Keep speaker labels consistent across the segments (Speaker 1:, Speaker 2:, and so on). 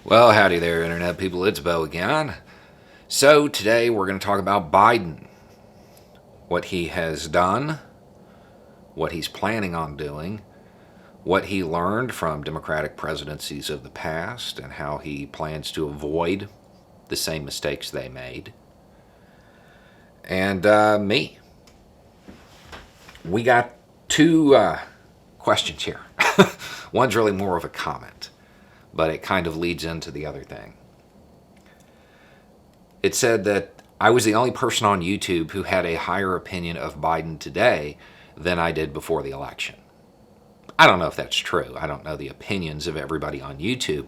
Speaker 1: Well, howdy there, Internet people. It's Bo again. So, today we're going to talk about Biden, what he has done, what he's planning on doing, what he learned from Democratic presidencies of the past, and how he plans to avoid the same mistakes they made. And me. We got two questions here. One's really more of a comment, but it kind of leads into the other thing. It said that I was the only person on YouTube who had a higher opinion of Biden today than I did before the election. I don't know if that's true. I don't know the opinions of everybody on YouTube.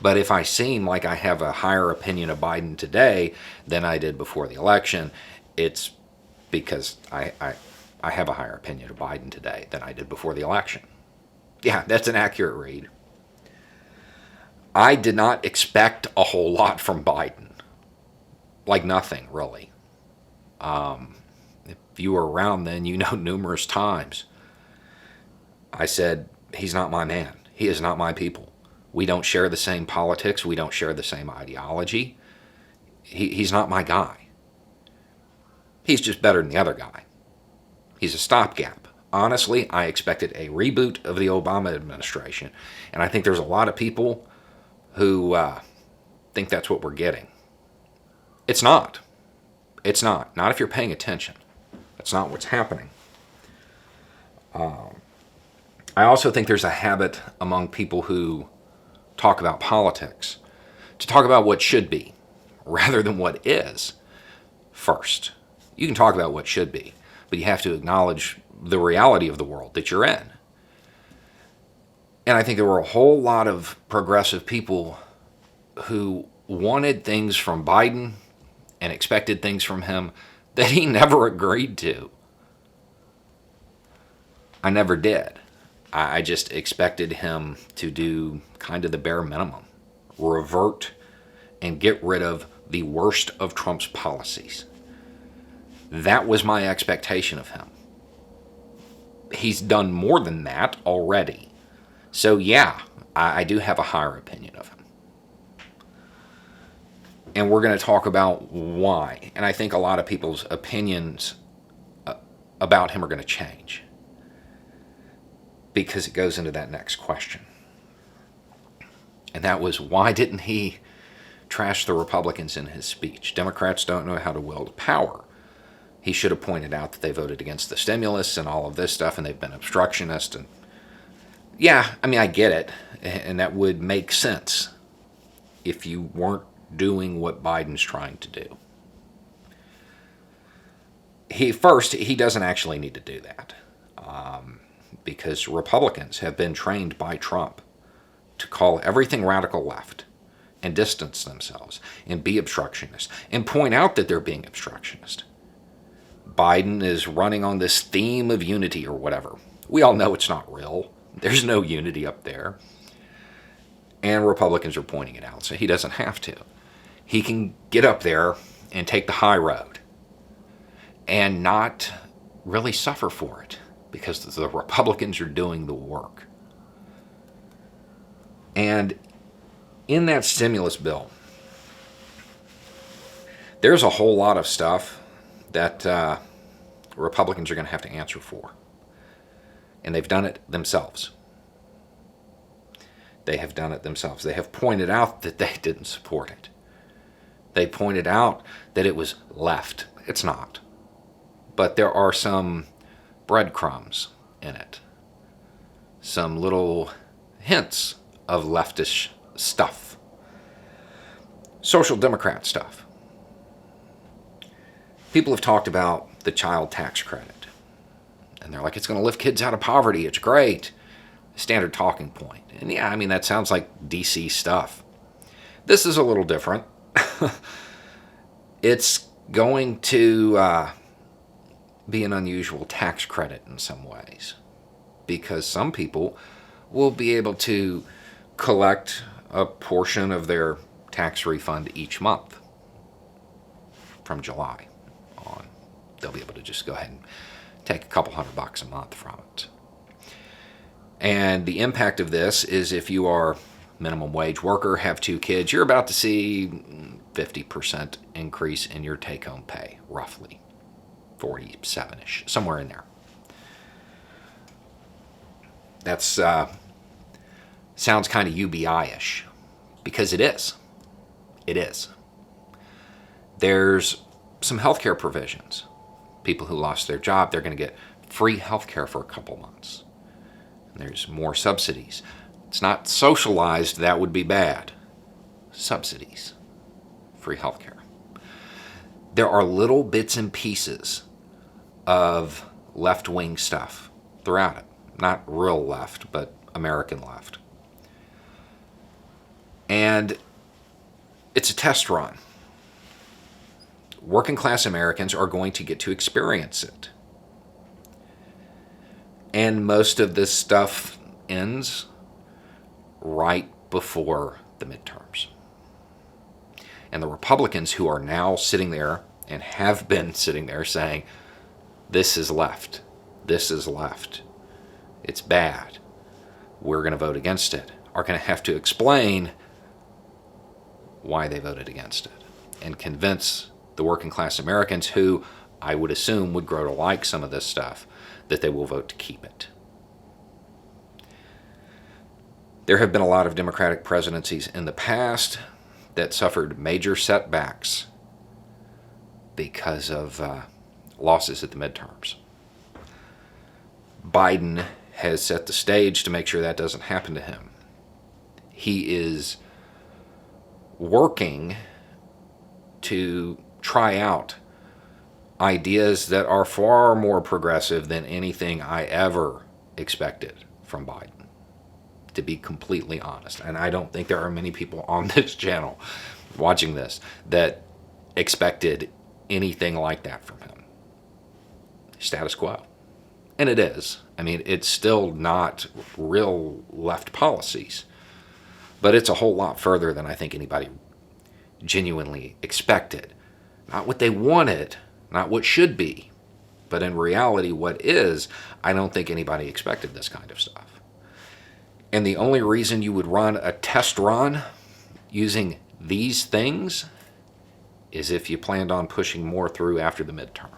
Speaker 1: But if I seem like I have a higher opinion of Biden today than I did before the election, it's because I have a higher opinion of Biden today than I did before the election. Yeah, that's an accurate read. I did not expect a whole lot from Biden. Like nothing, really. If you were around then, you know numerous times I said, he's not my man. He is not my people. We don't share the same politics. We don't share the same ideology. He's not my guy. He's just better than the other guy. He's a stopgap. Honestly, I expected a reboot of the Obama administration. And I think there's a lot of people who think that's what we're getting. It's not. It's not. Not if you're paying attention. That's not what's happening. I also think there's a habit among people who talk about politics to talk about what should be rather than what is first. You can talk about what should be, but you have to acknowledge the reality of the world that you're in. And I think there were a whole lot of progressive people who wanted things from Biden and expected things from him that he never agreed to. I never did. I just expected him to do kind of the bare minimum. Revert and get rid of the worst of Trump's policies. That was my expectation of him. He's done more than that already. So yeah, I do have a higher opinion of him. And we're going to talk about why. And I think a lot of people's opinions about him are going to change. Because it goes into that next question. And that was, why didn't he trash the Republicans in his speech? Democrats don't know how to wield power. He should have pointed out that they voted against the stimulus and all of this stuff, and they've been obstructionist. And yeah, I mean, I get it. And that would make sense if you weren't doing what Biden's trying to do. He doesn't actually need to do that. Because Republicans have been trained by Trump to call everything radical left and distance themselves and be obstructionist and point out that they're being obstructionist. Biden is running on this theme of unity or whatever. We all know it's not real. There's no unity up there. And Republicans are pointing it out, so he doesn't have to. He can get up there and take the high road and not really suffer for it, because the Republicans are doing the work. And in that stimulus bill, there's a whole lot of stuff that Republicans are going to have to answer for. And they've done it themselves. They have done it themselves. They have pointed out that they didn't support it. They pointed out that it was left. It's not. But there are some breadcrumbs in it. Some little hints of leftish stuff. Social Democrat stuff. People have talked about the child tax credit. And they're like, it's going to lift kids out of poverty. It's great. Standard talking point. And yeah, I mean, that sounds like DC stuff. This is a little different. It's going to be an unusual tax credit in some ways, because some people will be able to collect a portion of their tax refund each month from July on. They'll be able to just go ahead and take a couple $100 a month from it. And the impact of this is, if you are minimum wage worker, have 2 kids, you're about to see 50% increase in your take-home pay, roughly 47-ish, somewhere in there. That's sounds kind of UBI-ish, because it is. It is. There's some healthcare provisions. People who lost their job, they're going to get free healthcare for a couple months. And there's more subsidies. It's not socialized, that would be bad. Subsidies. Free healthcare. There are little bits and pieces of left-wing stuff throughout it. Not real left, but American left. And it's a test run. Working class Americans are going to get to experience it. And most of this stuff ends right before the midterms. And the Republicans who are now sitting there and have been sitting there saying, this is left, this is left, it's bad, we're going to vote against it, are going to have to explain why they voted against it and convince the working class Americans, who I would assume would grow to like some of this stuff, that they will vote to keep it. There have been a lot of Democratic presidencies in the past that suffered major setbacks because of losses at the midterms. Biden has set the stage to make sure that doesn't happen to him. He is working to try out ideas that are far more progressive than anything I ever expected from Biden, to be completely honest. And I don't think there are many people on this channel watching this that expected anything like that from him. Status quo. And it is. I mean, it's still not real left policies, but it's a whole lot further than I think anybody genuinely expected. Not what they wanted, not what should be, but in reality what is. I don't think anybody expected this kind of stuff. And the only reason you would run a test run using these things is if you planned on pushing more through after the midterm.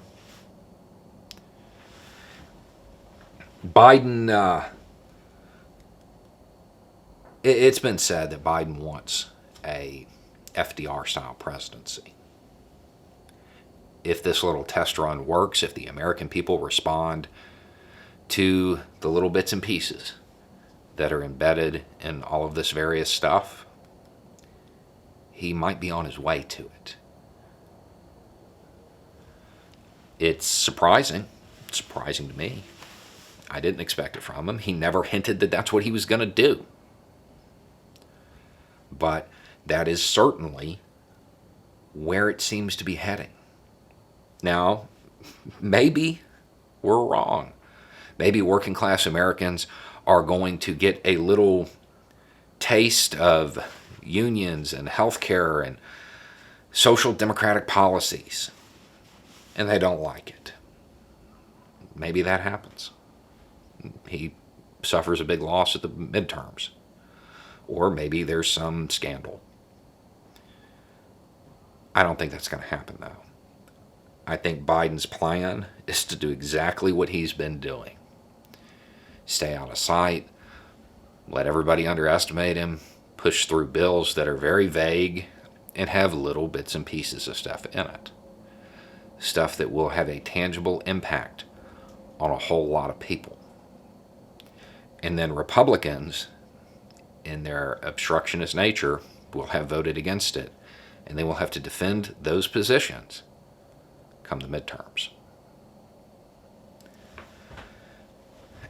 Speaker 1: Biden, it's been said that Biden wants a FDR-style presidency. If this little test run works, if the American people respond to the little bits and pieces that are embedded in all of this various stuff, he might be on his way to it. It's surprising. It's surprising to me. I didn't expect it from him. He never hinted that that's what he was going to do. But that is certainly where it seems to be heading. Now, maybe we're wrong. Maybe working class Americans are going to get a little taste of unions and healthcare and social democratic policies, and they don't like it. Maybe that happens. He suffers a big loss at the midterms. Or maybe there's some scandal. I don't think that's going to happen, though. I think Biden's plan is to do exactly what he's been doing. Stay out of sight, let everybody underestimate him, push through bills that are very vague, and have little bits and pieces of stuff in it. Stuff that will have a tangible impact on a whole lot of people. And then Republicans, in their obstructionist nature, will have voted against it, and they will have to defend those positions come the midterms.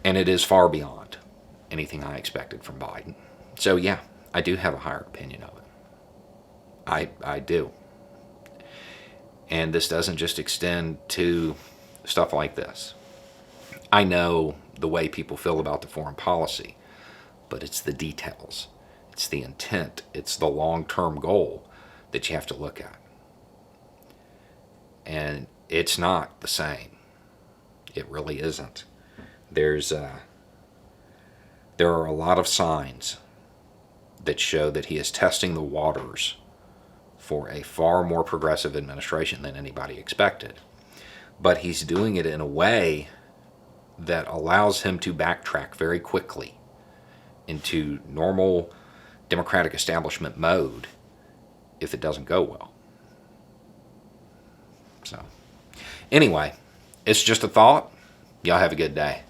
Speaker 1: And it is far beyond anything I expected from Biden. So yeah, I do have a higher opinion of it. I do. And this doesn't just extend to stuff like this. I know the way people feel about the foreign policy, but it's the details. It's the intent. It's the long-term goal that you have to look at. And it's not the same. It really isn't. There are a lot of signs that show that he is testing the waters for a far more progressive administration than anybody expected. But he's doing it in a way that allows him to backtrack very quickly into normal Democratic establishment mode if it doesn't go well. So, anyway, it's just a thought. Y'all have a good day.